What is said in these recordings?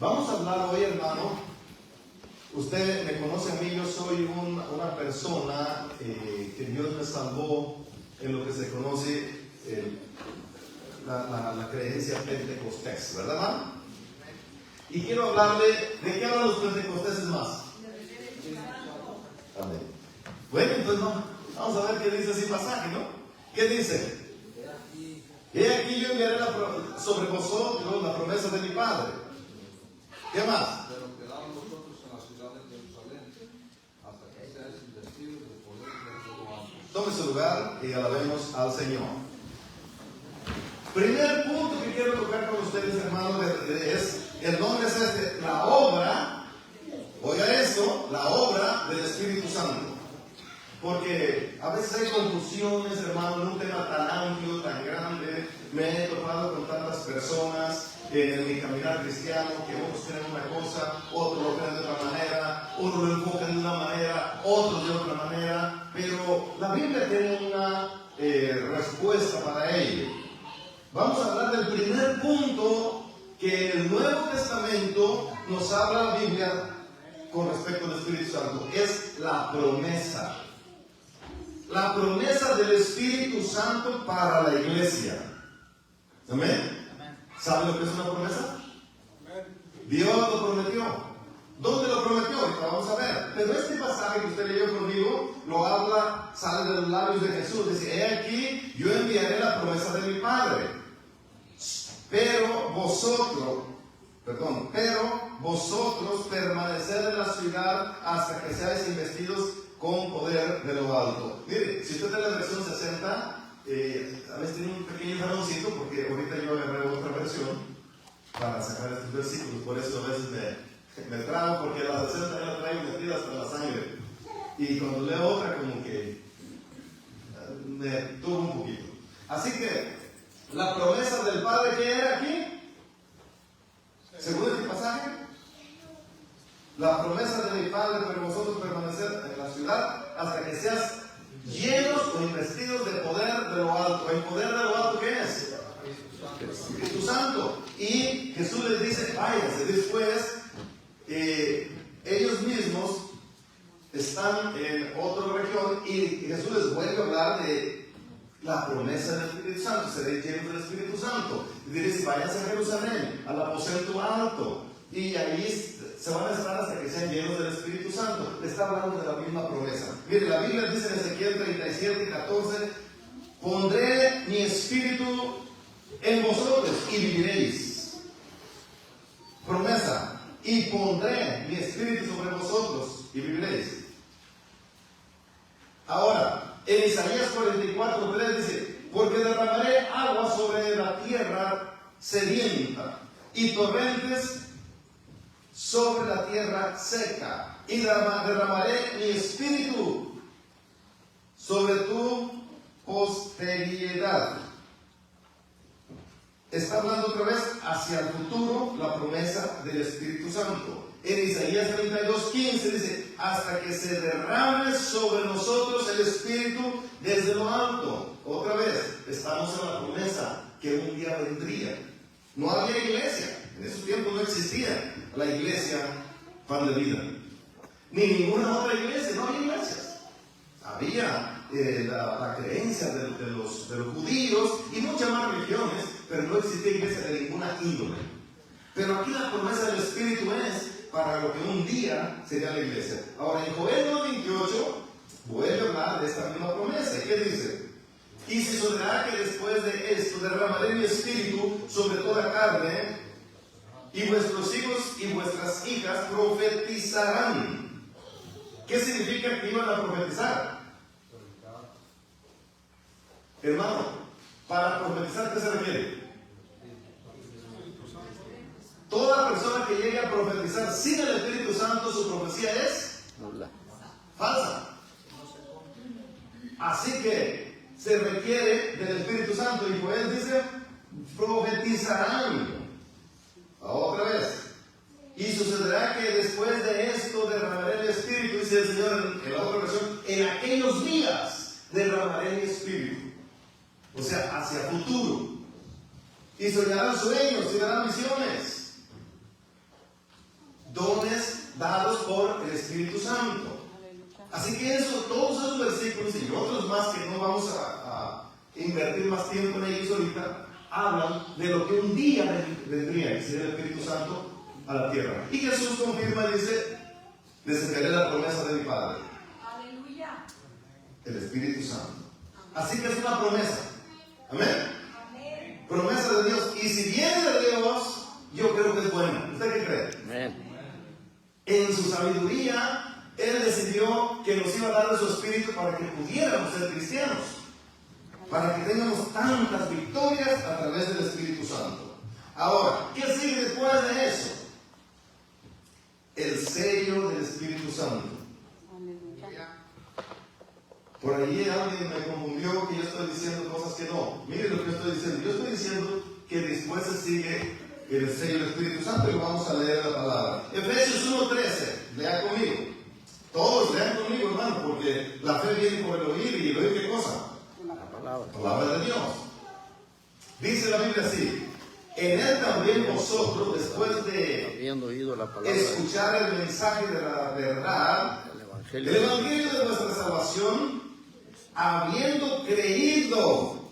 Vamos a hablar hoy, hermano. Usted me conoce a mí, yo soy una persona que Dios me salvó en lo que se conoce la creencia pentecostés, ¿verdad, hermano? Y quiero hablarle, ¿de qué hablan los pentecosteses más? Amén. Bueno, entonces vamos a ver qué dice ese pasaje, ¿no? ¿Qué dice? He aquí yo enviaré sobre vosotros la promesa de mi Padre. ¿Qué más? Pero quedamos nosotros en la ciudad de Jerusalén hasta que seáis investidos de poder de todo alto. Tome su lugar y alabemos al Señor. Primer punto que quiero tocar con ustedes, hermanos, es el nombre es este, la obra, oiga esto, la obra del Espíritu Santo. Porque a veces hay confusiones, hermano, en un tema tan amplio, tan grande. Me he topado con tantas personas en mi caminar cristiano que unos creen una cosa, otros lo creen de otra manera, unos lo enfocan de una manera, otros de otra manera. Pero la Biblia tiene una respuesta para ello. Vamos a hablar del primer punto que en el Nuevo Testamento nos habla la Biblia con respecto al Espíritu Santo. Es la promesa. La promesa del Espíritu Santo para la iglesia. ¿Amén? ¿Sabe lo que es una promesa? Dios lo prometió. ¿Dónde lo prometió? Ahorita vamos a ver. Pero este pasaje que usted leyó conmigo lo habla, sale de los labios de Jesús. Dice, he aquí, yo enviaré la promesa de mi Padre. Pero vosotros permaneced en la ciudad hasta que seáis investidos con poder de lo alto. Mire, si usted tiene la versión 60, a veces tiene un pequeño jaloncito, porque ahorita yo agarré otra versión para sacar estos versículos, por eso a veces me trago, porque la 60 ya la traigo metida hasta la sangre. Y cuando leo otra, como que me turbo un poquito. Así que, la promesa del Padre, ¿qué era aquí? Según este pasaje, la promesa de mi Padre, pero vosotros permanecer en la ciudad hasta que seas llenos o investidos de poder de lo alto. ¿El poder de lo alto qué es? El Espíritu Santo. Y Jesús les dice, váyanse. Después, ellos mismos están en otra región y Jesús les vuelve a hablar de la promesa del Espíritu Santo. Seréis llenos del Espíritu Santo. Y dice, váyanse a Jerusalén, al aposento alto. Y ahí se van a estar hasta que sean llenos del Espíritu Santo. Le está hablando de la misma promesa. Mire, la Biblia dice en Ezequiel 37, 14, pondré mi espíritu en vosotros y viviréis. Promesa. Y pondré mi espíritu sobre vosotros y viviréis. Ahora, en Isaías 44, 3 dice, porque derramaré agua sobre la tierra sedienta y torrentes sobre la tierra seca, y derramaré mi espíritu sobre tu posteridad. Está hablando otra vez hacia el futuro, la promesa del Espíritu Santo. En Isaías 32:15 dice, hasta que se derrame sobre nosotros el Espíritu desde lo alto. Otra vez, estamos en la promesa que un día vendría. No había iglesia, en esos tiempos no existía la iglesia Pan de Vida, ni ninguna otra iglesia, no había iglesias. Había la creencia de los judíos y muchas más religiones, pero no existía iglesia de ninguna índole. Pero aquí la promesa del Espíritu es para lo que un día sería la iglesia. Ahora en Joel 2:28 vuelve a hablar de esta misma promesa. ¿Qué dice? Y sucederá que después de esto derramaré mi espíritu sobre toda carne, y vuestros hijos y vuestras hijas profetizarán. ¿Qué significa que iban a profetizar? Hermano, para profetizar, ¿qué se requiere? Toda persona que llegue a profetizar sin el Espíritu Santo, su profecía es falsa. Así que se requiere del Espíritu Santo, y Joel dice, profetizarán. Otra vez. Y sucederá que después de esto derramaré el Espíritu, dice el Señor en la otra versión, en aquellos días derramaré mi Espíritu. O sea, hacia futuro. Y soñarán sueños, y darán visiones. el Espíritu Santo. Así que todos esos versículos y otros más que no vamos a invertir más tiempo en ellos ahorita, hablan de lo que un día vendría, que sería el Espíritu Santo a la tierra. Y Jesús confirma y dice: les enviaré la promesa de mi Padre. Aleluya. El Espíritu Santo. Así que es una promesa. Amén. Amén. Promesa de Dios. Y si viene de Dios, yo creo que es bueno. ¿Usted qué cree? Amén. En su sabiduría, Él decidió que nos iba a dar de su Espíritu para que pudiéramos ser cristianos, para que tengamos tantas victorias a través del Espíritu Santo. Ahora, ¿qué sigue después de eso? El sello del Espíritu Santo. Por ahí alguien me confundió que yo estoy diciendo cosas que no. Miren lo que yo estoy diciendo. Yo estoy diciendo que después se sigue el sello del Espíritu Santo y vamos a leer la palabra. Efesios 1:13. Lea conmigo. Todos lean conmigo, hermano, porque la fe viene por el oír, y el oír ¿qué cosa? Palabra. Palabra de Dios. Dice la Biblia así: en Él también vosotros, después de Habiendo oído la palabra, escuchar el mensaje de la verdad, el el evangelio de nuestra salvación, habiendo creído,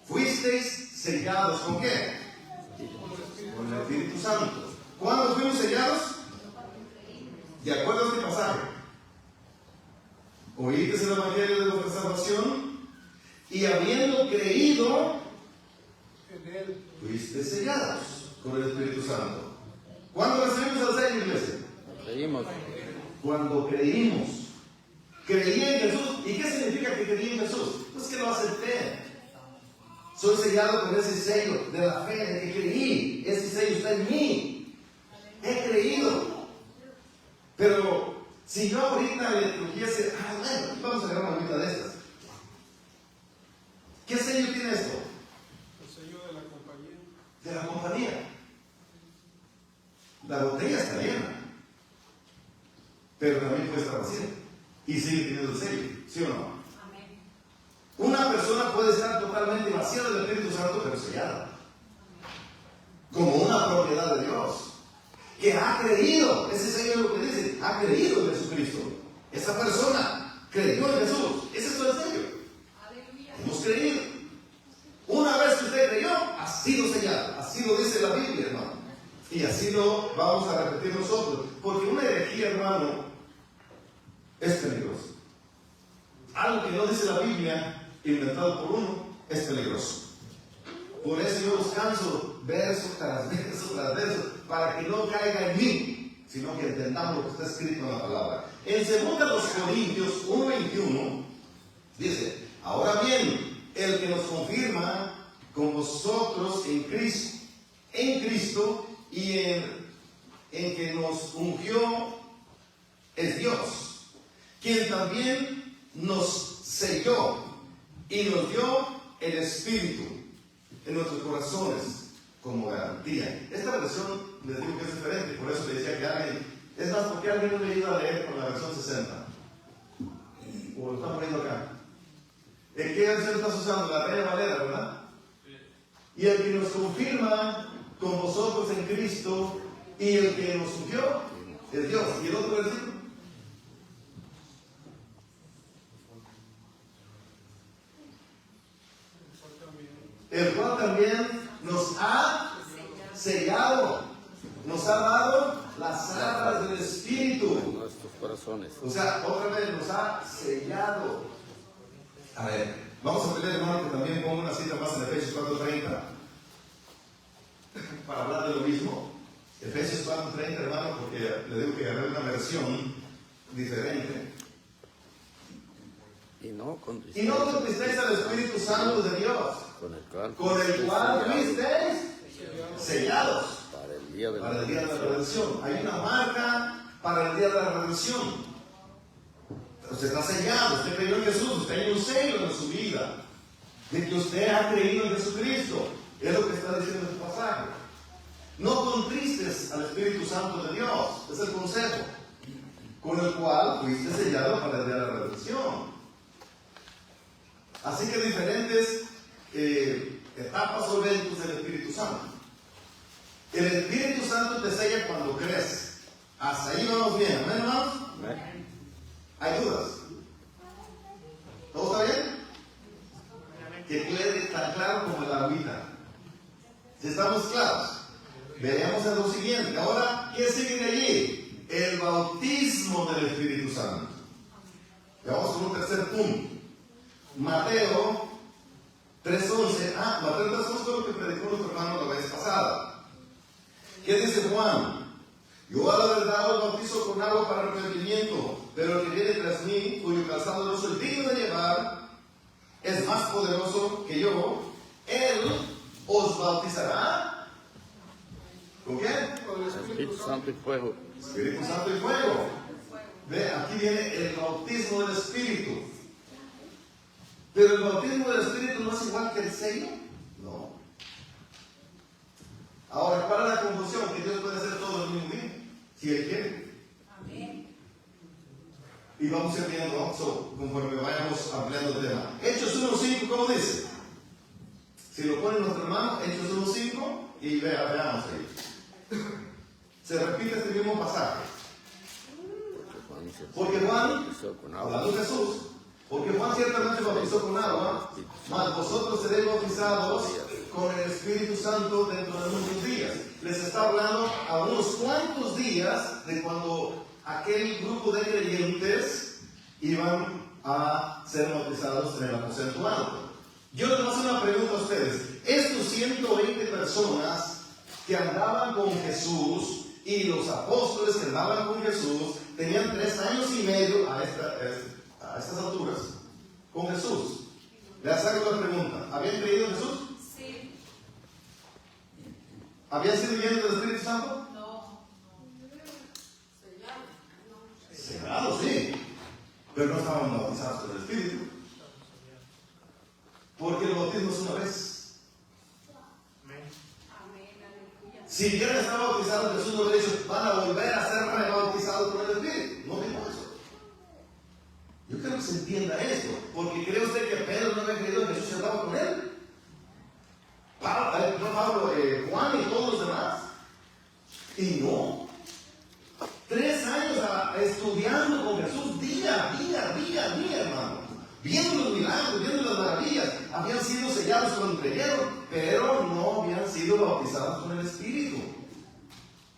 fuisteis sellados. ¿Con qué? Con el Espíritu Santo. ¿Cuándo fuimos sellados? De acuerdo a este pasaje. Oíste el evangelio de nuestra salvación y habiendo creído, fuiste sellados con el Espíritu Santo. ¿Cuándo recibimos el sello, iglesia? creímos. Cuando creímos. Creí en Jesús. ¿Y qué significa que creí en Jesús? Pues que lo acepté. Soy sellado con ese sello de la fe, de que creí. Ese sello está en mí. He creído. Pero si yo ahorita le trujese, bueno, vamos a agarrar una mitad de estas. ¿Qué sello tiene esto? El sello de la compañía. De la compañía. La botella está llena, pero también puede estar vacía y sigue teniendo el sello, ¿sí o no? Amén. Una persona puede estar totalmente vacía del Espíritu Santo, pero sellada, como una propiedad de Dios, que ha creído. Ese sello es lo que dice: ha creído en Jesucristo. Esa persona creyó en Jesús. Ese es el sello. Aleluya. Hemos creído. Una vez que usted creyó, ha sido sellado. Así lo dice la Biblia, hermano. Y así lo vamos a repetir nosotros. Porque una herejía, hermano, es peligroso. Algo que no dice la Biblia, inventado por uno, es peligroso. Por eso yo descanso verso tras verso tras verso, para que no caiga en mí, sino que entendamos lo que está escrito en la palabra. En 2 Corintios 1:21 dice: ahora bien, el que nos confirma con vosotros en Cristo y en que nos ungió es Dios, quien también nos selló y nos dio el Espíritu en nuestros corazones como garantía. Esta versión les digo que es diferente, por eso le decía que alguien, es más, porque alguien no me ayuda a leer con la versión 60, o lo están poniendo acá. ¿En qué versión estás usando? La Reina Valera, ¿verdad? Y el que nos confirma con vosotros en Cristo y el que nos ungió es Dios. ¿Y el otro versículo? El cual también nos ha sellado, nos ha dado las arras del Espíritu. En nuestros corazones. O sea, otra vez nos ha sellado. A ver, vamos a pedir, hermano, que también ponga una cita más en Efesios 4:30 para hablar de lo mismo. Efesios 4:30, hermano, porque le digo que agarré una versión diferente. Y no Y no contristeis al Espíritu Santo de Dios, con el cual fuisteis sellados para el día de para el día de la redención. Hay una marca para el día de la redención. Usted está sellado, usted creyó en Jesús, usted hay un sello en su vida de que usted ha creído en Jesucristo. Es lo que está diciendo este pasaje. No contristes al Espíritu Santo de Dios, es el consejo, con el cual fuiste sellado para el día de la redención. Así que diferentes etapas o eventos del Espíritu Santo. El Espíritu Santo te sella cuando crees. Hasta ahí vamos bien, ¿amén, hermanos? Amén. ¿Hay dudas? ¿Todo está bien? Que quede tan claro como el agüita. Si estamos claros, veremos en lo siguiente. Ahora, ¿qué sigue de allí? El bautismo del Espíritu Santo. Y vamos con un tercer punto. Mateo 3:11. Mateo 3:11 fue lo que predicó nuestro hermano la vez pasada. ¿Qué dice Juan? Yo a la verdad os bautizo con agua para arrepentimiento, pero el que viene tras mí, cuyo calzado no soy digno de llevar, es más poderoso que yo. Él os bautizará. ¿Con qué? Con el Espíritu Santo y fuego. Espíritu Santo y fuego. Ve, aquí viene el bautismo del Espíritu. Pero el bautismo del Espíritu no es igual que el sello. No. Ahora, ¿cuál es la confusión? Que Dios puede hacer todo el mismo día, si Él quiere. Amén. Y vamos a ir viendo, conforme vayamos ampliando el tema. Hechos 1:5, ¿cómo dice? Si lo pone nuestro hermano, Hechos 1:5, y veamos ahí. Se repite este mismo pasaje. Porque Juan, bautizó con agua. hablando de Jesús, porque Juan ciertamente bautizó con agua, mas vosotros seréis bautizados con el Espíritu Santo dentro de unos días. Les está hablando a unos cuantos días de cuando aquel grupo de creyentes iban a ser bautizados en el aposento alto. Yo les voy a hacer una pregunta a ustedes. Estos 120 personas que andaban con Jesús y los apóstoles que andaban con Jesús tenían 3 años y medio a estas alturas con Jesús. Les hago la pregunta: ¿habían creído en Jesús? Sí. ¿Habían sido llenos del Espíritu Santo? No. Cegados, sí, pero no estaban bautizados por el Espíritu, porque el bautismo es una vez. Amén. Aleluya. Si bien están bautizados, Jesús no le ha dicho van a volver a ser rebautizados por el Espíritu. No dijo eso. Yo quiero que se entienda esto, porque cree usted que Pedro no había creído en Jesús y andaba con él. Pablo, Juan y todos los demás. Y no. 3 años estudiando con Jesús día, hermano. Viendo los milagros, viendo las maravillas. Habían sido sellados cuando creyeron, pero no habían sido bautizados con el Espíritu.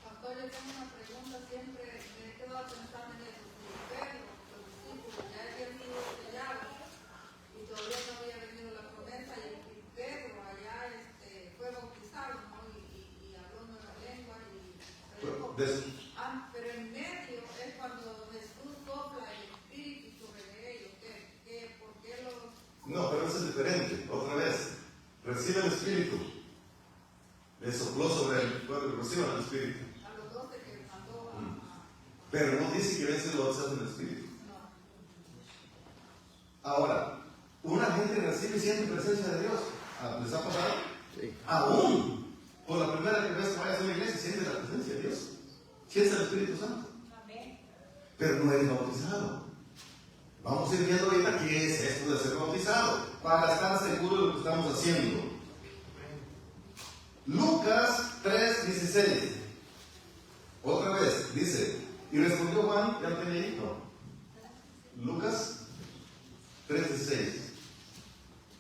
Pastor, yo tengo una pregunta, siempre me he quedado pensando en eso. Si Pedro, los discípulos ya habían sido sellados y todavía no había venido la promesa, y Pedro allá fue bautizado, ¿no? Y habló nueva lengua pero en medio es cuando Jesús sopla el Espíritu sobre ellos. ¿Por qué los...? No, pero eso es diferente. Otra vez, recibe el Espíritu. Le sopló sobre el pueblo, reciban el Espíritu. A los 12 que mandó Pero no dice que habían sido bautizados en el Espíritu. Ahora, una gente recibe y siente presencia de Dios. ¿Les ha pasado? Sí. Aún por la primera vez que vayas a una iglesia, siente la presencia de Dios. Siente el Espíritu Santo. Amén. Pero no eres bautizado. Vamos a ir viendo ahorita qué es esto de ser bautizado, para estar seguros de lo que estamos haciendo. Lucas 3:16. Otra vez, dice, y respondió Juan, ya lo tenía ahí, ¿no? Lucas 3:16.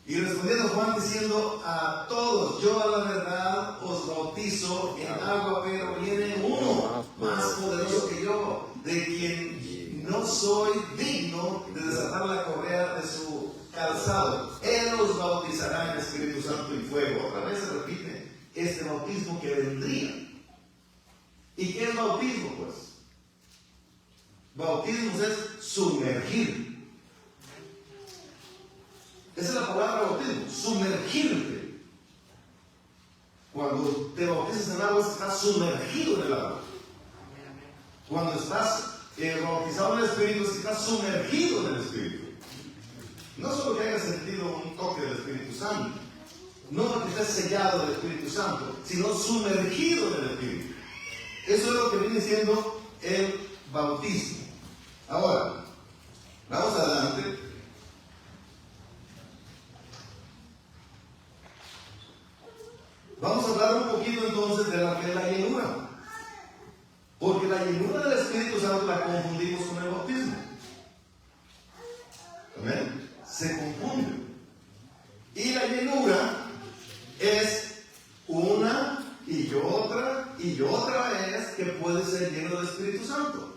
Y respondiendo Juan diciendo a todos, yo a la verdad os bautizo en agua, pero viene uno más poderoso que yo, de quien no soy digno de desatar la correa de su calzado. Él os bautizará en Espíritu Santo y fuego. Otra vez se repite este bautismo que vendría. ¿Y qué es bautismo? Pues bautismo es sumergir. Esa es la palabra bautismo, sumergirte. Cuando te bautizas en agua, estás sumergido en el agua. Cuando estás bautizado en el Espíritu, estás sumergido en el Espíritu. No solo que hayas sentido un toque del Espíritu Santo, no que estés sellado del Espíritu Santo, sino sumergido en el Espíritu. Eso es lo que viene siendo el bautismo. Ahora, vamos adelante. Vamos a hablar un poquito entonces de la que es la llenura. Porque la llenura del Espíritu Santo la confundimos con el bautismo. ¿Amén? Se confunde. Y la llenura es una y otra vez que puede ser lleno del Espíritu Santo.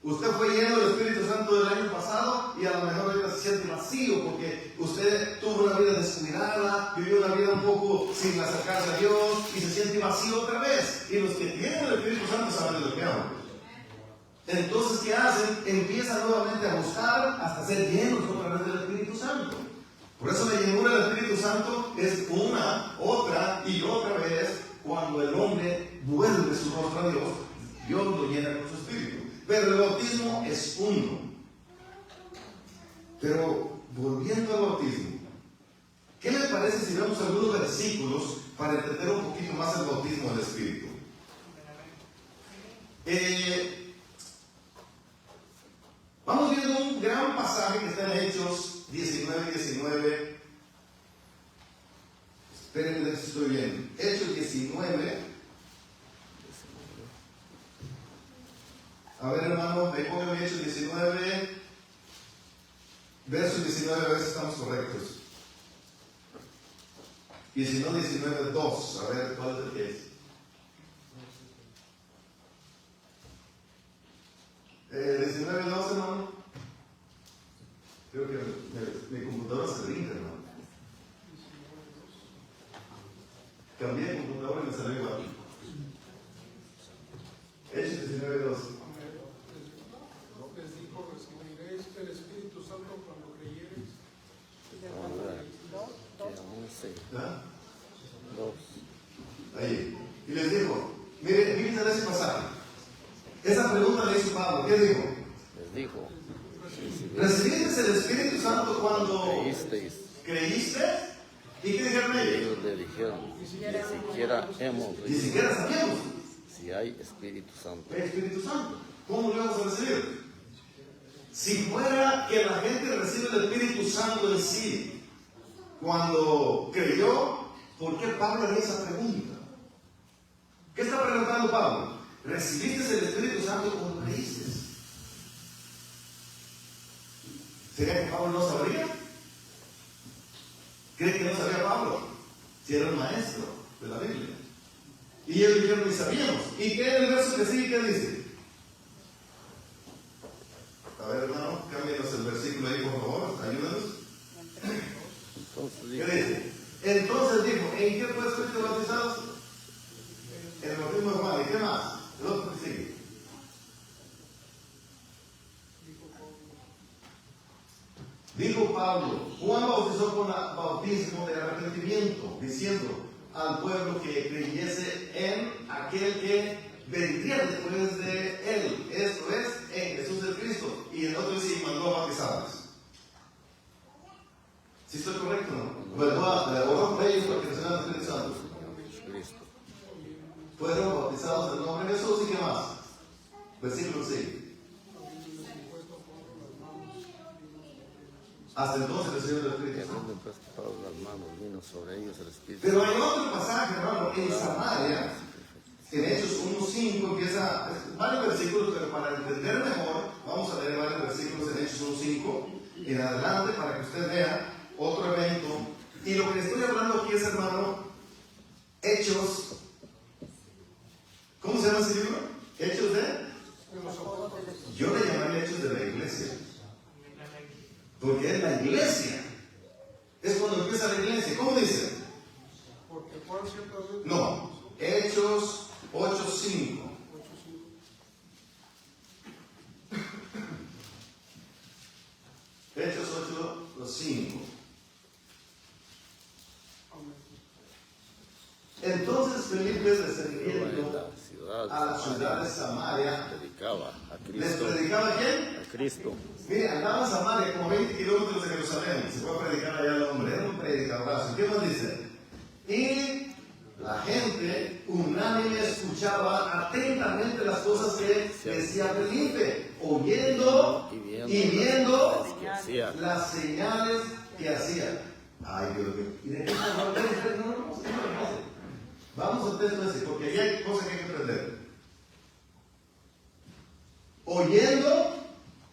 Usted fue lleno del Espíritu Santo del año pasado y a lo mejor ahorita se siente vacío porque usted tuvo una vida descuidada, vivió una vida un poco sin acercarse a Dios y se siente vacío otra vez. Y los que tienen el Espíritu Santo saben de lo que hablan. Entonces, ¿qué hacen? Empiezan nuevamente a buscar hasta ser llenos otra vez del Espíritu Santo. Por eso la llenura del Espíritu Santo es una, otra y otra vez cuando el hombre vuelve su rostro a Dios, Dios lo llena con su Espíritu. Pero el bautismo es uno. Pero volviendo al bautismo, ¿qué le parece si vemos algunos versículos para entender un poquito más el bautismo del Espíritu? Vamos viendo un gran pasaje que está en Hechos 19. Espérenme si estoy bien. Hechos 19. A ver, hermano, ahí póngame Hechos 19, verso 19, a ver si estamos correctos. Y si no, 19:2, a ver cuál es el que es. 19:2, hermano. Creo que mi computadora se brinca, hermano. Cambié de computadora y me salió igual. Hechos 19:2. Les dijo, recibiréis el Espíritu Santo cuando creyereis. ¿Ah? 2. Ahí. Y les dijo, mire, fíjense ese pasaje. Esa pregunta le hizo Pablo. ¿Qué dijo? Les dijo, ¿Recibiste el Espíritu Santo cuando creísteis. creíste? ¿Y qué dijeron ellos? Ellos le dijeron, ni siquiera hemos Ni recibido siquiera sabíamos. si hay Espíritu Santo. El Espíritu Santo. ¿Cómo lo vamos a recibir? Si fuera que la gente recibe el Espíritu Santo en sí cuando creyó, ¿por qué Pablo haría esa pregunta? ¿Qué está preguntando Pablo? ¿Recibiste el Espíritu Santo cuando creíste? ¿Sería que Pablo no sabría? ¿Cree que no sabía Pablo? Si era el maestro de la Biblia. Y ellos dijeron, ni sabíamos. ¿Y qué en el verso que sigue? ¿Qué dice? A ver, hermano, cámbianos el versículo ahí, por favor. Ayúdanos. Entonces ¿Qué dijo, dice? Entonces dijo, ¿en qué pues fuiste bautizados? En el bautismo de Juan. ¿Y qué más? El otro que sigue. Dijo Pablo, Juan bautizó con bautismo de arrepentimiento, diciendo al pueblo que creyese en aquel que vendría después de él, esto es, en Jesús el Cristo. Y el otro dice, y mandó a bautizarlos. ¿Sí estoy correcto, no? Oró por ellos para que recibieran el Espíritu Santo. Cristo. Fueron bautizados en el nombre de Jesús. ¿Y qué más? Versículo 6. Hasta entonces recibieron el Y Espíritu Santo. habiendo puesto Pablo las manos, vino sobre ellos el Espíritu Pero hay otro pasaje, hermano, en Samaria, en Hechos 1:5, empieza, varios versículos, pero para entender mejor, vamos a leer varios versículos en Hechos 1:5 en adelante para que usted vea otro evento. Y lo que estoy hablando aquí es, hermano, Hechos, ¿cómo se llama ese libro? Hechos de, yo le llamaría Hechos de la iglesia, porque es la iglesia, es cuando empieza la iglesia. ¿Cómo dice? Porque Juan ciertamente. No, Hechos 8:5. Hechos 8:5. Entonces Felipe, descendiendo a la ciudad de Samaria, predicaba a ¿les Cristo. predicaba a quién? A Cristo. Mire, andaba en Samaria, como 20 kilómetros de Jerusalén. Se fue a predicar allá al hombre, era un predicadorazo. ¿Qué más dice? Y la gente unánime escuchaba atentamente las cosas que decía Felipe, oyendo y viendo las que hacía. las señales que hacía. Ay, Dios mío. ¿Y de qué vamos al texto ese, porque ahí hay cosas que hay que aprender. oyendo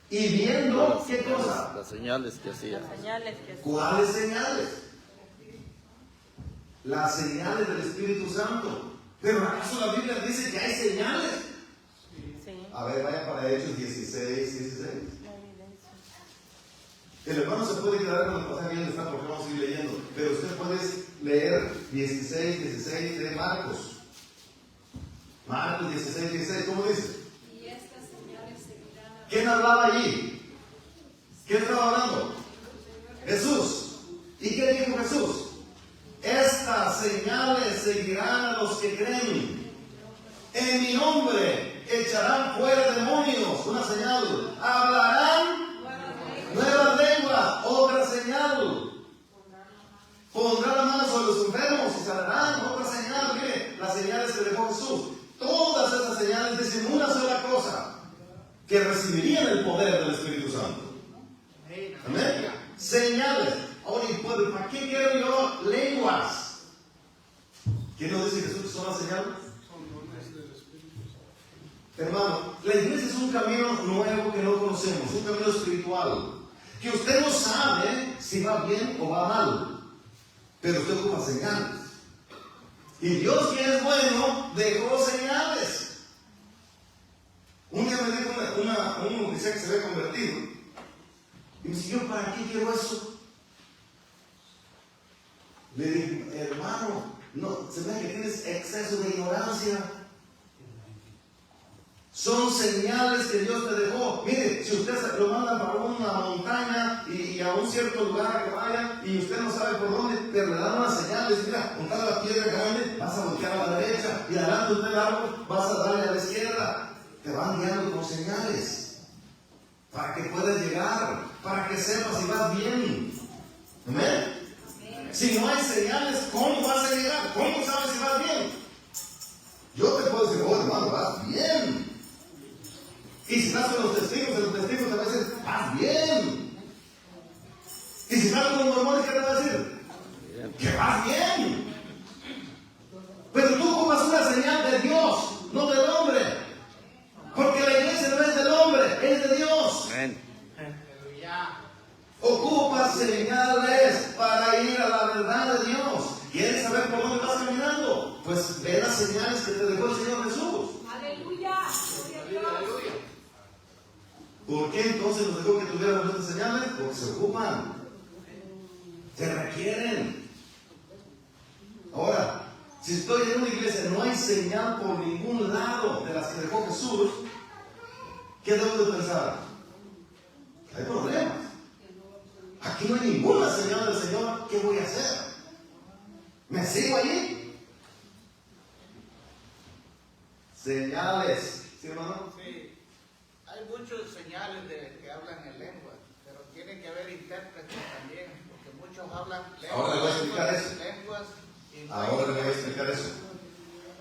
y viendo, ¿qué cosa? Las señales que hacía. Señales que ¿Cuáles señales? Las señales del Espíritu Santo. Pero ¿acaso la Biblia dice que hay señales? sí. A ver, vaya para Hechos 16. El hermano se puede quedar con el pasaje donde está porque vamos a ir leyendo. Pero usted puede leer 16 de Marcos. Marcos 16, ¿cómo dice? Y estas señales seguirán a ¿Quién hablaba allí? ¿Quién estaba hablando? Jesús. ¿Y qué dijo Jesús? Estas señales seguirán a los que creen. En mi nombre echarán fuera demonios. Una señal. Hablarán nuevas lenguas. Otra señal. Pondrán la mano sobre los enfermos y sanarán. Otra señal. Mire, las señales que dejó Jesús. Todas esas señales dicen una sola cosa: que recibirían el poder del Espíritu Santo. Amén. Señales. Ahora, ¿para qué quiero yo lenguas? ¿Quién nos dice Jesús que son las señales? Son dones del Espíritu Santo. Hermano, la iglesia es un camino nuevo que no conocemos, un camino espiritual, que usted no sabe si va bien o va mal, pero usted ocupa señales. Y Dios, que es bueno, dejó señales. Un día me dijo un decía que se había convertido, y me dice: ¿yo para qué quiero eso? Le dije: hermano, no, se ve que tienes exceso de ignorancia. Son señales que Dios te dejó. Mire, si usted lo manda para una montaña y a un cierto lugar a que vaya y usted no sabe por dónde, pero le dan una señal, le dice: mira, con cada piedra grande vas a voltear a la derecha y adelante del árbol vas a darle a la izquierda. Te van guiando con señales para que puedas llegar, para que sepas si vas bien. ¿Amén? Si no hay señales, ¿cómo vas a llegar? ¿Cómo sabes si vas bien? Yo te puedo decir: oh, hermano, vas bien. Y si estás con los testigos te va a decir: vas bien. Y si estás con los mormones, ¿qué te va a decir? Que vas bien. Pero tú ocupas una señal de Dios, no del hombre. Porque la iglesia no es del hombre, es de Dios. Amén. Ocupa señales para ir a la verdad de Dios. ¿Quieres saber por dónde vas caminando? Pues ve las señales que te dejó el Señor Jesús. Aleluya. ¿Por qué entonces nos dejó que tuviéramos estas señales? Porque se ocupan, se requieren. Ahora, si estoy en una iglesia no hay señal por ningún lado de las que dejó Jesús, ¿qué debo de pensar? Hay problemas. Aquí no hay ninguna señal del Señor. ¿Qué voy a hacer? ¿Me sigo allí? Señales. ¿Sí, hermano? Sí, hay muchos señales de que hablan en lengua, pero tiene que haber intérpretes también, porque muchos hablan Ahora le voy a explicar eso. lenguas y no Ahora le voy a explicar eso.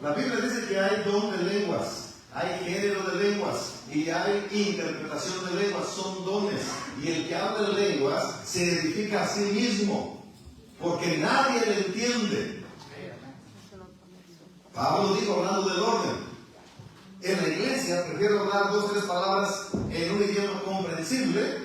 La Biblia dice que hay don de lenguas, hay género de lenguas y hay interpretación de lenguas, son dones. Y el que habla de lenguas se edifica a sí mismo, porque nadie le entiende. Pablo dijo, hablando del orden: en la iglesia prefiero hablar 2 o 3 palabras en un idioma comprensible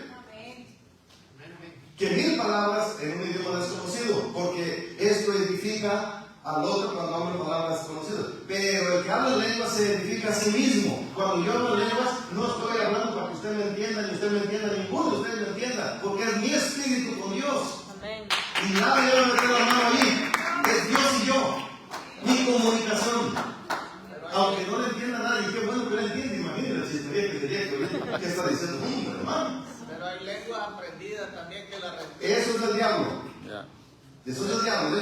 que 1000 palabras en un idioma desconocido, porque esto edifica al otro cuando habla palabras desconocidas. Pero el que habla en lenguas se edifica a sí mismo. Cuando yo hablo en lenguas, no estoy hablando para que usted me entienda, ni usted me entienda, ninguno de ustedes me entienda, porque es mi espíritu con Dios. Amén. Y nadie va a meter la mano allí. Es Dios y yo. Mi comunicación. Aunque no le entienda a nadie, qué bueno que le entiende. Imagínense si estaría que diría: ¿qué está diciendo? Hermano. Pero hay lenguas aprendidas también que la Eso es el diablo. Ya. Eso es el diablo.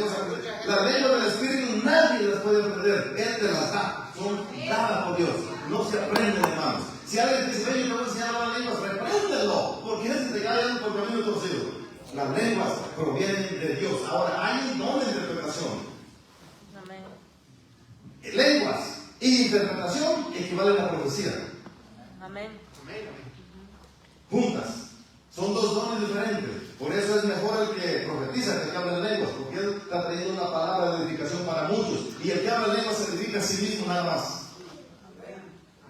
Las lenguas del Espíritu nadie las puede aprender. Él te las da. Son dadas por Dios. No se aprenden, hermanos. Si alguien te dice: ven, yo te voy a enseñar las lenguas, repréndelo. Porque ese te cae por camino torcido. Las lenguas provienen de Dios. Ahora, hay un don de interpretación. Amén. Lenguas y interpretación equivalen a profecía. Amén. Juntas. Son 2 dones diferentes. Por eso es mejor el que profetiza que el que habla en lenguas, porque él está trayendo una palabra de edificación para muchos. Y el que habla en lenguas se edifica a sí mismo nada más.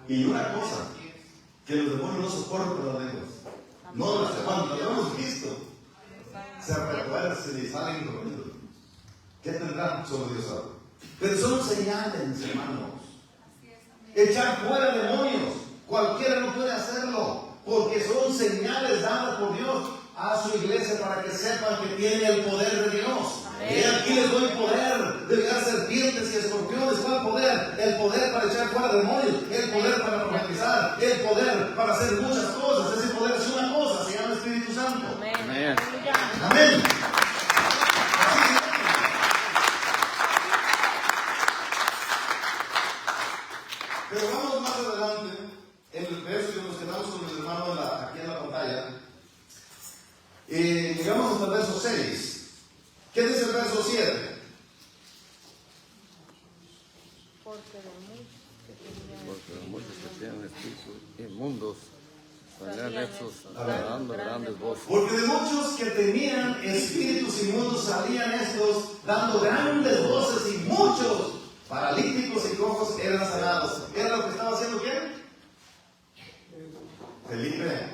Y una cosa, que los demonios no soportan las lenguas. No las aguantan, lo hemos visto. Se refuerzan y salen corriendo. ¿Qué tendrán? Solo Dios sabe. Pero son señales, hermanos. Echar fuera demonios, cualquiera no puede hacerlo, porque son señales dadas por Dios a su iglesia para que sepan que tiene el poder de Dios. Y aquí les doy poder de ligar serpientes y escorpiones. ¿Cuál poder? El poder para echar fuera demonios, el poder para profetizar, el poder para hacer muchas cosas. Ese poder es una cosa, se llama Espíritu Santo. Amén. Amén. Pero vamos más adelante, en el verso que nos quedamos con el hermano aquí en la pantalla. Llegamos hasta el verso 6. ¿Qué dice el verso 7? Porque Porque muchos que tienen espíritus inmundos salían hechos dando grandes voces. Porque de muchos que tenían espíritus inmundos salían estos dando grandes voces, y muchos paralíticos y cojos eran sanados. ¿Era lo que estaba haciendo quién? Felipe.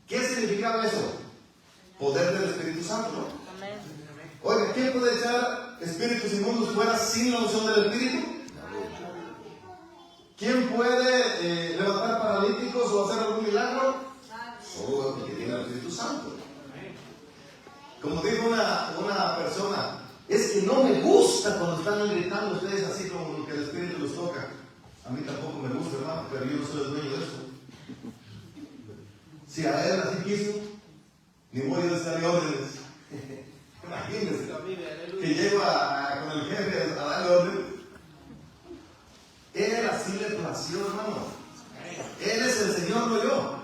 ¿Qué significaba eso? Poder del Espíritu Santo. Amén. Oiga, ¿quién puede echar espíritus inmundos fuera sin la unción del Espíritu? ¿Quién puede levantar paralíticos o hacer algún milagro? Solo el que tiene el Espíritu Santo. Como dijo una persona, es que no me gusta cuando están gritando ustedes así como que el Espíritu los toca. A mí tampoco me gusta, hermano, pero yo no soy el dueño de eso. Si a él así quiso, ni voy a darle órdenes. Imagínense que llego con el jefe a darle orden. Él así le plació, hermano. Él es el Señor, no yo.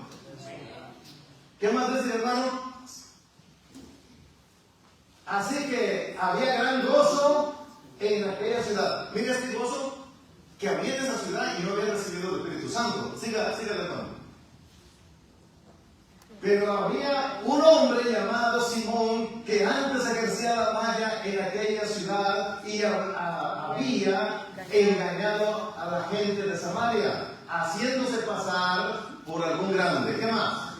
¿Qué más dice, hermano? Así que había gran gozo en aquella ciudad. Mira este gozo que había en esa ciudad y no había recibido el Espíritu Santo. Siga, hermano. Pero había un hombre llamado Simón que antes ejercía la malla en aquella ciudad y había engañado a la gente de Samaria, haciéndose pasar por algún grande. ¿Qué más?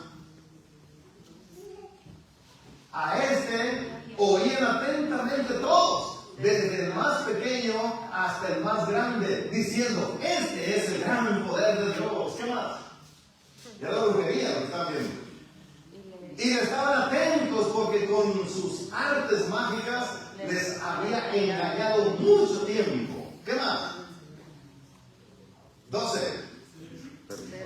A este oían atentamente todos, desde el más pequeño hasta el más grande, diciendo: este es el gran poder de Dios. ¿Qué más? Ya la brujería lo están viendo. Y estaban atentos porque con sus artes mágicas les había engañado mucho tiempo. ¿Qué más? 12.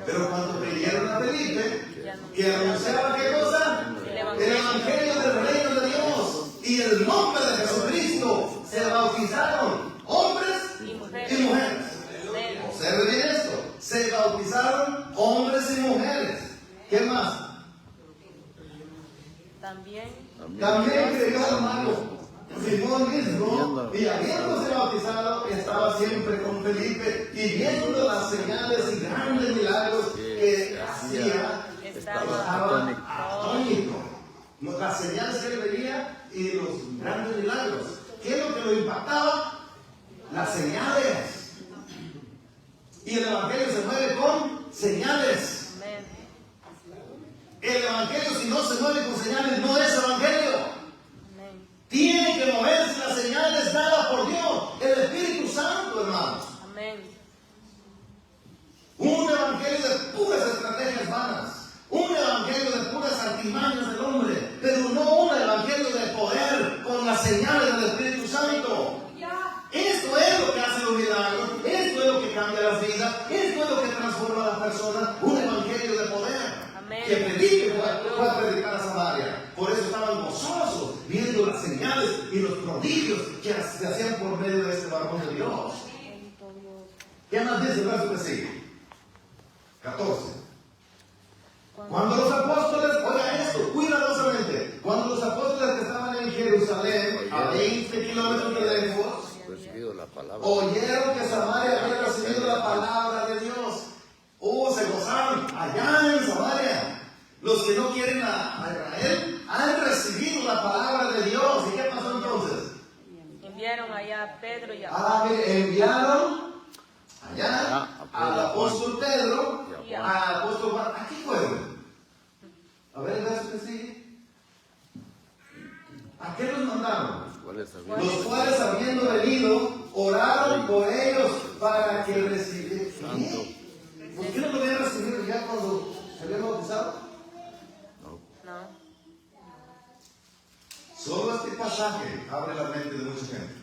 Pero cuando creyeron a Felipe, que anunciaba ¿qué cosa? El Evangelio del Reino de Dios y el nombre de Jesucristo, se bautizaron hombres y mujeres. Observen bien esto. Se bautizaron hombres y mujeres. ¿Qué más? También creyó hermano Simón mismo, y habiéndose bautizado, estaba siempre con Felipe, y viendo las señales y grandes milagros que hacía, estaba atónito. Las señales que él veía y los grandes milagros. ¿Qué es lo que lo impactaba? Las señales. Y el Evangelio se mueve con señales. El Evangelio, si no se mueve con señales, no es Evangelio. Amén. Tiene que moverse las señales dadas por Dios, el Espíritu Santo, hermanos. Amén. Un Evangelio de puras estrategias vanas, un Evangelio de puras artimañas del hombre, pero no un Evangelio de poder con las señales del Espíritu Santo. Esto es lo que hace los milagros, esto es lo que cambia las vidas, esto es lo que transforma a las personas, un Evangelio de poder. Que Felipe fue a predicar a Samaria. Por eso estaban gozosos viendo las señales y los prodigios que se hacían por medio de este varón de Dios. ¿Qué más dice el verso que sigue? 14. Cuando los apóstoles, oiga esto, cuidadosamente, cuando los apóstoles que estaban en Jerusalén, a 20 kilómetros de lejos, oyeron que Samaria había recibido la palabra de Dios. Se gozaron allá en Samaria. Los que no quieren a Israel han recibido la palabra de Dios. ¿Y qué pasó entonces? Enviaron allá a Pedro y a Juan. Enviaron allá al apóstol Pedro al apóstol Juan. ¿A qué fueron? A ver el verso que sigue. ¿A qué los mandaron? Los cuales habiendo venido, oraron por ellos para que recibieran. ¿Por qué no lo habían recibido ya cuando se habían bautizado? No. Solo este pasaje abre la mente de mucha gente.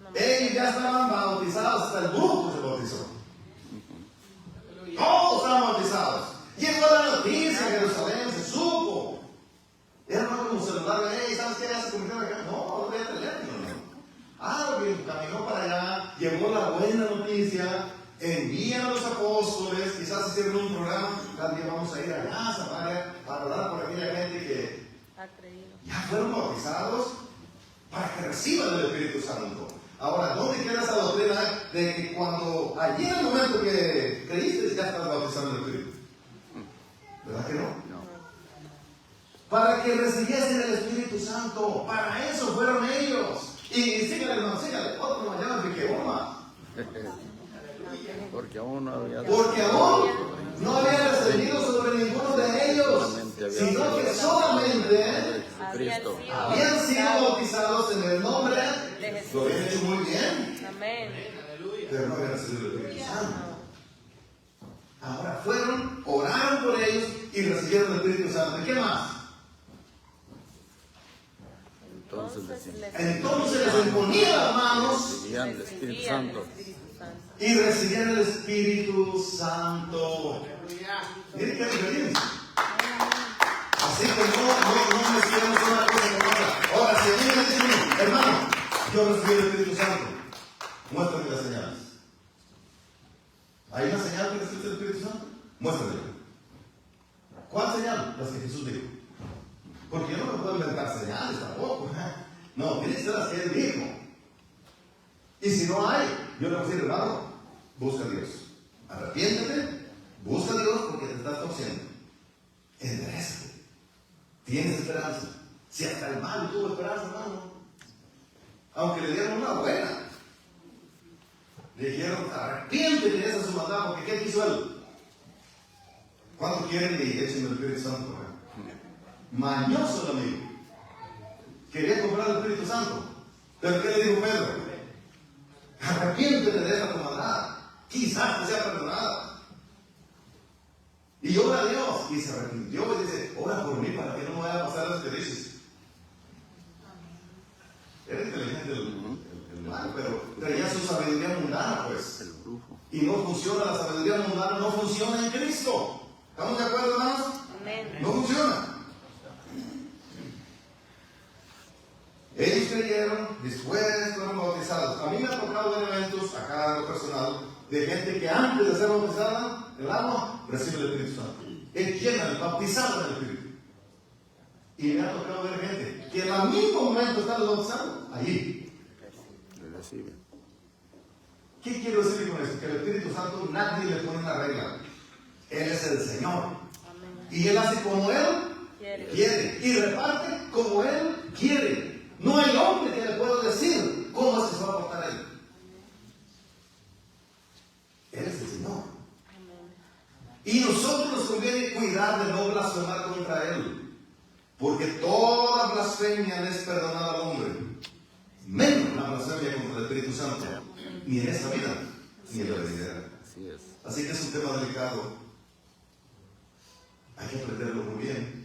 No. Ellos ya estaban bautizados, hasta el grupo se bautizó. Todos estaban bautizados. Llegó la noticia a Jerusalén, se supo. Era no como celular, hey, ¿sabes qué? Ya se convirtieron acá. No, no voy a teléfono, no. Alguien caminó para allá, llevó la buena noticia, envían a los apóstoles, quizás hicieron un programa, cada día vamos a ir allá a Samaria para orar por aquella gente que Ha creído. ya fueron bautizados para que reciban el Espíritu Santo. Ahora, ¿dónde queda esa doctrina de que cuando allí en el momento que creíste ya estás bautizado en el Espíritu? ¿Verdad que no? Para que recibiesen el Espíritu Santo. Para eso fueron ellos. Y sígale, hermano, sígale. Otro mañana de que más. Porque aún no había recibido sobre ninguno de ellos, sino que solamente Cristo. habían sido bautizados en el nombre De Lo Jesús. habían hecho muy bien, Amén. pero no habían recibido el Espíritu Santo. Ahora fueron, oraron por ellos y recibieron el Espíritu Santo. ¿Y qué más? Entonces les imponía las manos Recibían el Espíritu Santo. y recibían el Espíritu Santo. Miren qué diferencia. Así que no mezclemos una cosa con otra. Ahora, si a mí me dicen, hermano, yo recibí el Espíritu Santo, muéstrame las señales. ¿Hay una señal que recibiste el Espíritu Santo? Muéstramela. ¿Cuál señal? Las que Jesús dijo. Porque yo no me puedo inventar señales tampoco. No, tiene que ser las que Él dijo. Y si no hay, yo le voy a decir, hermano, busca a Dios. Arrepiéntete, busca a Dios porque te estás torciendo. Enderezate. Tienes esperanza. Si hasta el mal tuvo esperanza, hermano. Aunque le dieron una buena. Le dijeron, arrepiéntete, esa es su maldad, porque ¿qué quiso Él? ¿Cuánto quieren y echen el Espíritu Santo? Mañoso el amigo. Quería comprar el Espíritu Santo. Pero ¿qué le dijo Pedro? Arrepiéntete de esa tu maldad. Quizás te sea perdonada. Y ora a Dios. Y se arrepintió y dice, ora por mí para que no me vaya a pasar eso que dices. Era inteligente el mal, pero traía su sabiduría mundana, pues. El brujo. Y no funciona, la sabiduría mundana no funciona en Cristo. ¿Estamos de acuerdo, hermanos? Amén. No funciona. Ellos creyeron, después fueron bautizados. A mí me ha tocado ver eventos, acá en lo personal, de gente que antes de ser bautizada en el agua, recibe el Espíritu Santo. Es llena, bautizada en el Espíritu. Y me ha tocado ver gente que en el mismo momento está bautizado, allí. Le recibe. ¿Qué quiero decir con esto? Que el Espíritu Santo nadie le pone una regla. Él es el Señor. Y Él hace como Él quiere. Y reparte como Él quiere. No hay hombre que le pueda decir cómo es que se va a portar Él. Él es el Señor. Y nosotros nos conviene cuidar de no blasfemar contra Él. Porque toda blasfemia es perdonada al hombre. Menos la blasfemia contra el Espíritu Santo. Ni en esta vida, ni en la venidera. Así es. Así que es un tema delicado. Hay que aprenderlo muy bien.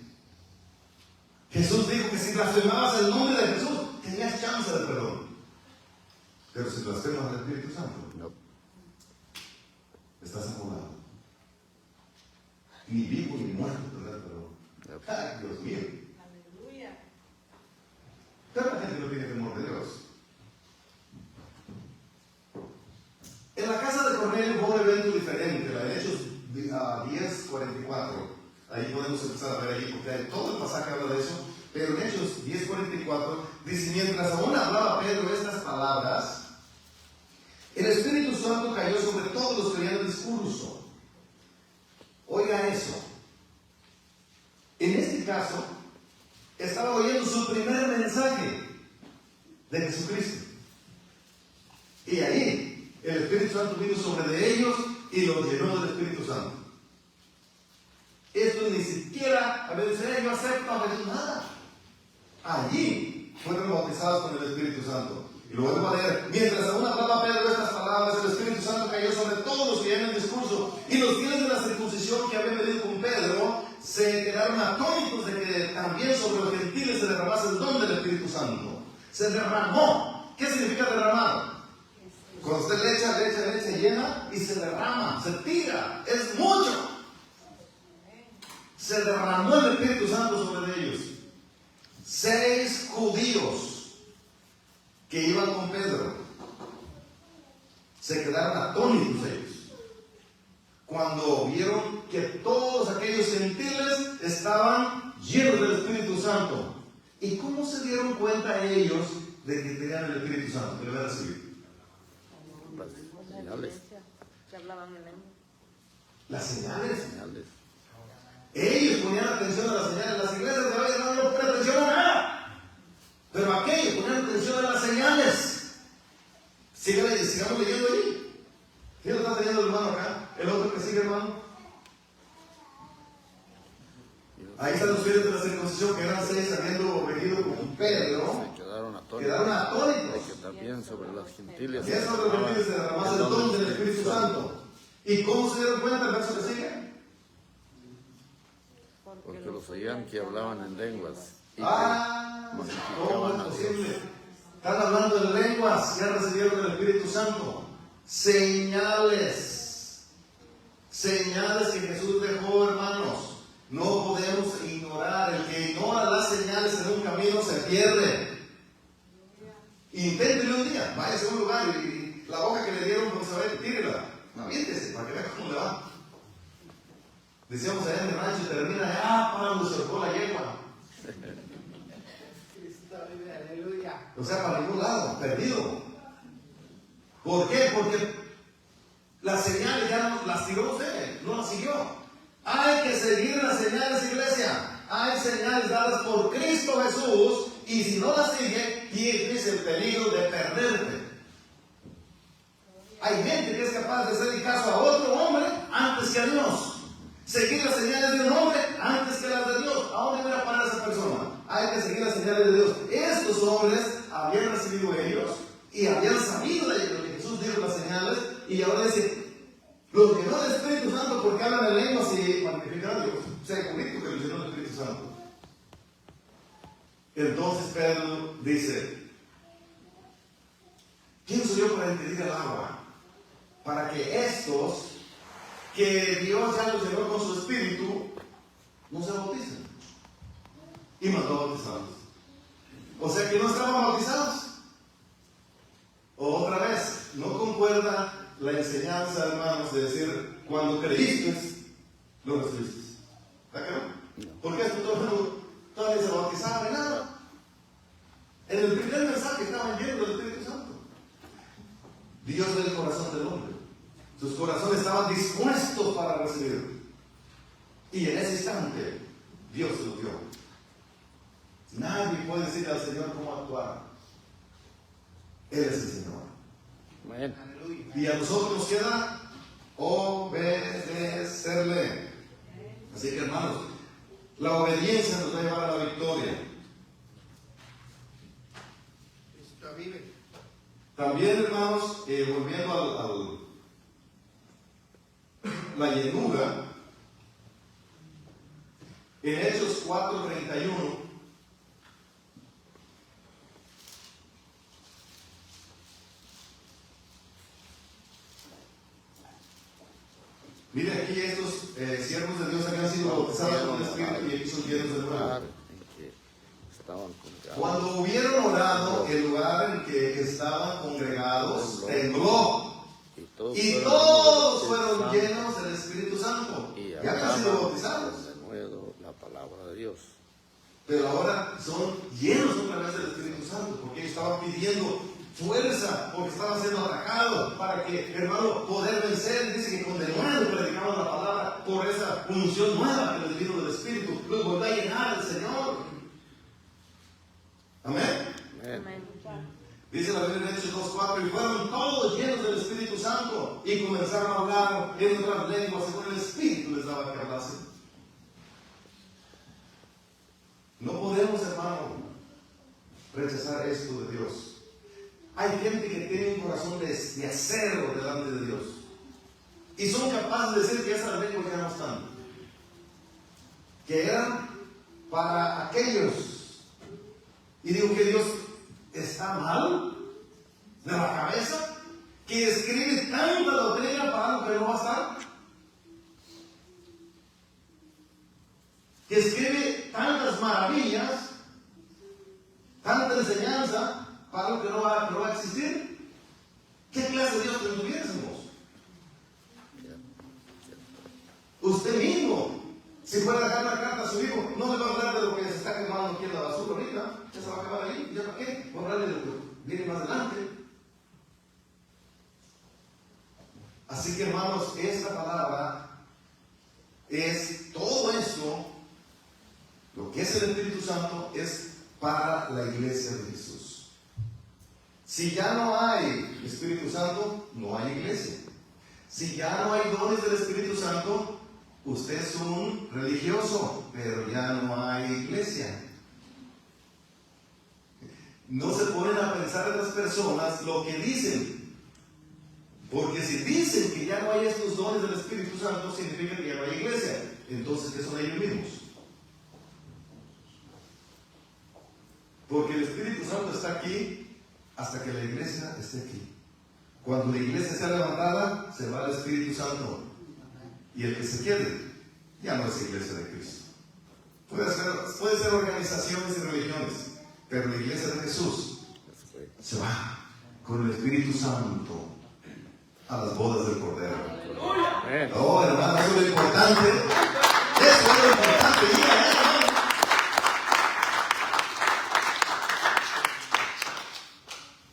Jesús dijo que si blasfemabas el nombre de Jesús, tenías chance de perdón. Pero si blasfemas al Espíritu Santo, No. estás abogado. Ni vivo ni muerto tendrás perdón. ¡Ay, Dios mío! Aleluya. Pero la gente no tiene temor de Dios. En la casa de Cornelio fue un evento diferente, la de Hechos 10:44. Ahí podemos empezar a ver ahí, porque todo el pasaje habla de eso. Pero en Hechos 10:44 dice, mientras aún hablaba Pedro estas palabras, el Espíritu Santo cayó sobre todos los que oían el discurso. Oiga eso. En este caso, estaba oyendo su primer mensaje de Jesucristo. Y ahí el Espíritu Santo Santo vino sobre de ellos y los llenó del Espíritu Santo. Esto ni siquiera, a veces yo acepto, a veces nada. Allí fueron bautizados con el Espíritu Santo. Y lo vuelvo a leer. Mientras aún hablaba Pedro estas palabras, el Espíritu Santo cayó sobre todos los que oían el discurso. Y los fieles de la circuncisión que habían venido con Pedro se quedaron atónitos de que también sobre los gentiles se derramase el don del Espíritu Santo. Se derramó. ¿Qué significa derramar? Cuando usted le echa, llena y se derrama, se tira. Es mucho. Se derramó el Espíritu Santo sobre ellos. 6 judíos que iban con Pedro se quedaron atónitos ellos cuando vieron que todos aquellos gentiles estaban llenos del Espíritu Santo. ¿Y cómo se dieron cuenta ellos de que tenían el Espíritu Santo, que lo habían recibido? Las señales. Que hablaban en lengua. Las señales. Señales. Ellos ponían atención a las señales. Las iglesias de hoy no ponen atención a nada. Pero aquellos ponían atención a las señales. Sigamos leyendo allí. ¿Quién lo está teniendo el hermano acá? El otro que sigue, hermano. Ahí están los fieles de la circuncisión, que eran 6 habiendo venido con Pedro. Se quedaron atónitos. Quedaron atónitos. De que también sobre los gentiles Y es sobre los gentiles se derramase el don del Espíritu Santo. ¿Y cómo se dieron cuenta? El verso que sigue. Porque los oían que hablaban en lenguas. Y ¿cómo magnificaban es a Dios. posible? Están hablando en lenguas, ya recibieron el Espíritu Santo. Señales. Señales que Jesús dejó, hermanos. No podemos ignorar. El que ignora las señales en un camino se pierde. Inténtelo un día. Váyase a un lugar y la hoja que le dieron, pues a ver, tírela. Aviéntese para que vea cómo le va. Decíamos allá en el rancho, termina cuando se fue la yegua. Cristo vive, aleluya. O sea, para ningún lado, perdido. ¿Por qué? Porque las señales ya no las tiró usted, no las siguió. Hay que seguir las señales, iglesia. Hay señales dadas por Cristo Jesús, y si no las sigue, tienes el peligro de perderte. Hay gente que es capaz de hacer caso a otro hombre antes que a Dios. Seguir las señales de un hombre antes que las de Dios. ¿A dónde va a parar esa persona? Hay que seguir las señales de Dios. Estos hombres habían recibido ellos y habían sabido de lo que Jesús dijo las señales, y ahora dice, los llenó del Espíritu Santo porque hablan en lenguas y magnifican a Dios. O sea, bonito que los llenó del Espíritu Santo. Entonces Pedro dice, ¿quién soy yo para impedir el agua? Para que estos que Dios ya los llenó con su Espíritu no se bauticen. Y mandó a bautizarlos. O sea que no estaban bautizados. Otra vez, no concuerda la enseñanza, hermanos, de decir, cuando creíste, lo recibiste. ¿Está claro? Porque esto todavía se bautizaba de nada. En el primer mensaje estaban llenos del Espíritu Santo. Dios ve el corazón del hombre. Sus corazones estaban dispuestos para recibir. Y en ese instante, Dios se lo dio. Nadie puede decir al Señor cómo actuar. Él es el Señor. Amén. Y a nosotros nos queda obedecerle. Así que, hermanos, la obediencia nos va a llevar a la victoria. Cristo vive. También, hermanos, volviendo a la llenura, en Hechos 4:31, mire aquí estos siervos de Dios habían sido bautizados con el Espíritu y aquí son llenos de nuevo. En que estaban congregados. Cuando hubieron orado, el lugar en que estaban congregados tembló. Y todos fueron llenos del Espíritu Santo. Y Ya habían sido bautizados. de nuevo la palabra de Dios. Pero ahora son llenos otra vez del Espíritu Santo. Porque ellos estaban pidiendo fuerza. Porque estaban siendo atacados. Para que, hermano, poder vencer. Dice que con de nuevo predicaban la palabra. Por esa unción nueva que les vino del Espíritu. Los volvió a llenar el Señor. Amén. Amén. Amén. Dice la Biblia en Hechos 2:4, y fueron todos llenos del Espíritu Santo y comenzaron a hablar en otras lenguas según el Espíritu les daba que hablasen. No podemos, hermano, rechazar esto de Dios. Hay gente que tiene un corazón de acero delante de Dios y son capaces de decir que esas lenguas ya no están, que eran para aquellos. Y digo que Dios está mal de la cabeza, que escribe tanta doctrina para algo que no va a estar, que escribe tantas maravillas, tanta enseñanza para algo que no va a existir. ¿Qué clase de Dios tuviésemos? Usted mismo, si fuera a dejar una carta a su hijo, no le va a hablar de lo que se está quemando aquí en la basura ahorita, ya se va a acabar ahí, ¿ya para qué? Va a hablarle de lo que viene más adelante. Así que, hermanos, esta palabra es todo esto, lo que es el Espíritu Santo, es para la iglesia de Jesús. Si ya no hay Espíritu Santo, no hay iglesia. Si ya no hay dones del Espíritu Santo, usted es un religioso, pero ya no hay iglesia. No se ponen a pensar en las personas lo que dicen, porque si dicen que ya no hay estos dones del Espíritu Santo, significa que ya no hay iglesia. Entonces, ¿qué son ellos mismos? Porque el Espíritu Santo está aquí hasta que la iglesia esté aquí. Cuando la iglesia sea levantada, se va el Espíritu Santo. Y el que se quede, ya no es iglesia de Cristo. Puede ser organizaciones y religiones, pero la iglesia de Jesús se va con el Espíritu Santo a las bodas del Cordero. Oh, hermano, eso es lo importante. Eso es lo importante. Mira, hermano.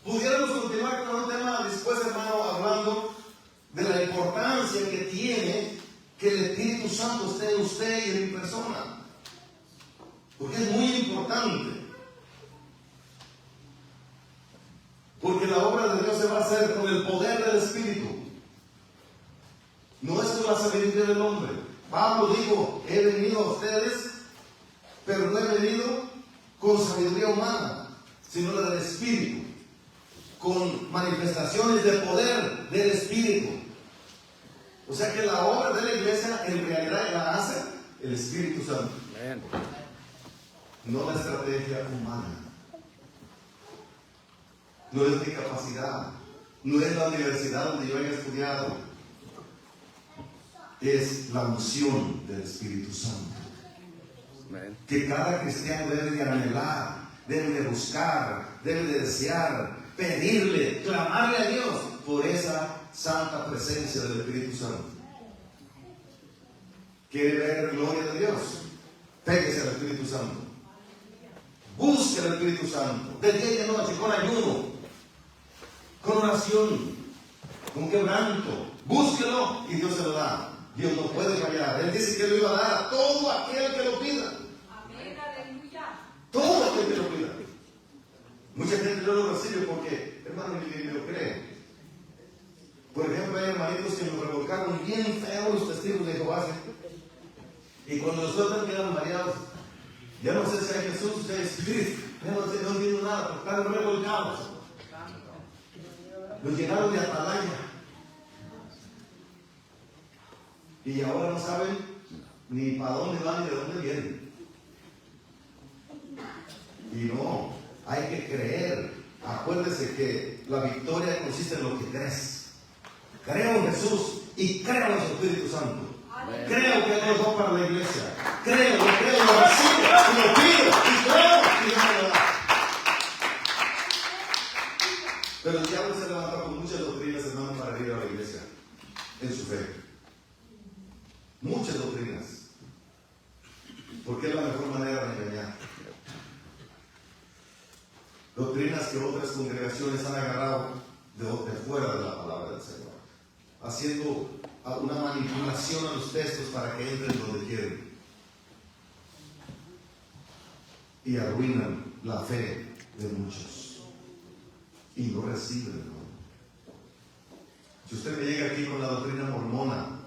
Pudiéramos continuar con un tema después, hermano, hablando de la importancia que tiene que el Espíritu Santo esté en usted y en mi persona, porque es muy importante, porque la obra de Dios se va a hacer con el poder del Espíritu, no es con la sabiduría del hombre. Pablo dijo, he venido a ustedes, pero no he venido con sabiduría humana, sino la del Espíritu, con manifestaciones de poder del Espíritu. O sea que la obra de la iglesia en realidad la hace el Espíritu Santo, no la estrategia humana, no es mi capacidad, no es la universidad donde yo haya estudiado, es la unción del Espíritu Santo, que cada cristiano debe de anhelar, debe de buscar, debe de desear, pedirle, clamarle a Dios por esa santa presencia del Espíritu Santo. ¿Quiere ver gloria de Dios? Péguese al Espíritu Santo. Busque al Espíritu Santo de día y de noche, con ayuno, con oración, con quebranto. Búsquelo y Dios se lo da. Dios no puede fallar. Él dice que lo iba a dar a todo aquel que lo pida. Amén, aleluya. Todo aquel que lo pida. Mucha gente no lo recibe porque, hermano, ni lo cree. Por ejemplo, hay hermanitos que nos revolcaron bien feos los testigos de Jehová. Y cuando nosotros quedamos mareados, ya no sé si hay Jesús, si hay Cristo, ya no entiendo nada, porque están revolcados. Nos llenaron de atalaya. Y ahora no saben ni para dónde van ni de dónde vienen. Y no, hay que creer. Acuérdese que la victoria consiste en lo que crees. Creo en Jesús y creo en su Espíritu Santo. Creo que Él nos va para la iglesia. Creo, lo recibo, y lo pido, y creo, y Dios me lo da. Pero el diablo se levanta con muchas doctrinas, hermano, para ir a la iglesia en su fe. Muchas doctrinas. Porque es la mejor manera de engañar. Doctrinas que otras congregaciones han agarrado de fuera de la palabra del Señor, haciendo una manipulación a los textos para que entren donde quieren y arruinan la fe de muchos. y no reciben, hermano. Si usted me llega aquí con la doctrina mormona,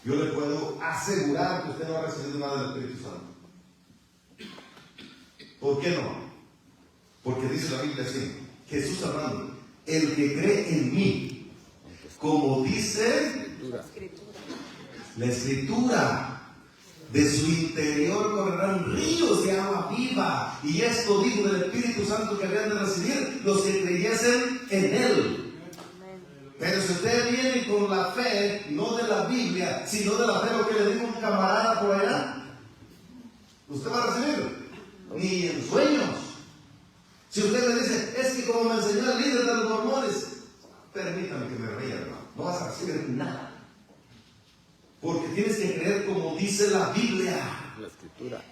yo le puedo asegurar que usted no ha recibido nada del Espíritu Santo. ¿Por qué no? Porque dice la Biblia así, Jesús hablando, el que cree en mí, como dice la Escritura, de su interior correrán ríos de agua viva. Y esto dijo del Espíritu Santo que habían de recibir los que creyesen en Él. Pero si usted viene con la fe, no de la Biblia, sino de la fe, lo que le dijo un camarada por allá, usted va a recibir, ni en sueños. Si usted me dice, es que como me enseñó el líder de los mormones, permítame que me ría, hermano, no vas a recibir nada. Porque tienes que creer como dice la Biblia. La Escritura.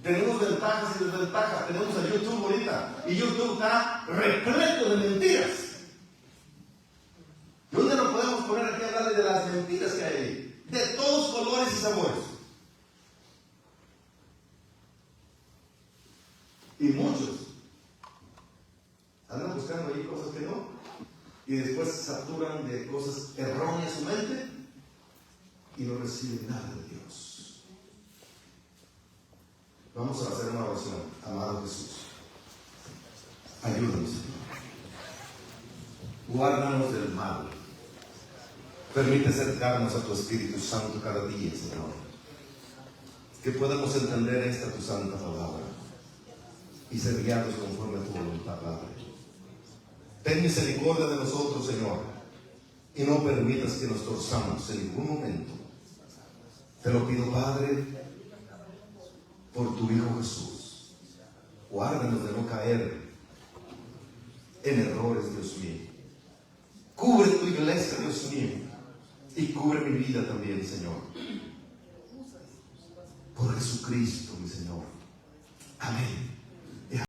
Tenemos ventajas y desventajas. Tenemos a YouTube ahorita. Y YouTube está repleto de mentiras. ¿Y dónde nos podemos poner aquí a hablarle de las mentiras que hay ahí? De todos colores y sabores. Y muchos andan buscando ahí cosas que no. Y después saturan de cosas erróneas su mente. Y no reciben nada de Dios. Vamos a hacer una oración, amado Jesús. Ayúdanos, Señor. Guárdanos del mal. Permite acercarnos a tu Espíritu Santo cada día, Señor. Que podamos entender esta tu santa palabra y ser guiados conforme a tu voluntad, Padre. Ten misericordia de nosotros, Señor, y no permitas que nos torzamos en ningún momento. Te lo pido, Padre, por tu Hijo Jesús. Guárdanos de no caer en errores, Dios mío. Cubre tu iglesia, Dios mío, y cubre mi vida también, Señor. Por Jesucristo, mi Señor. Amén.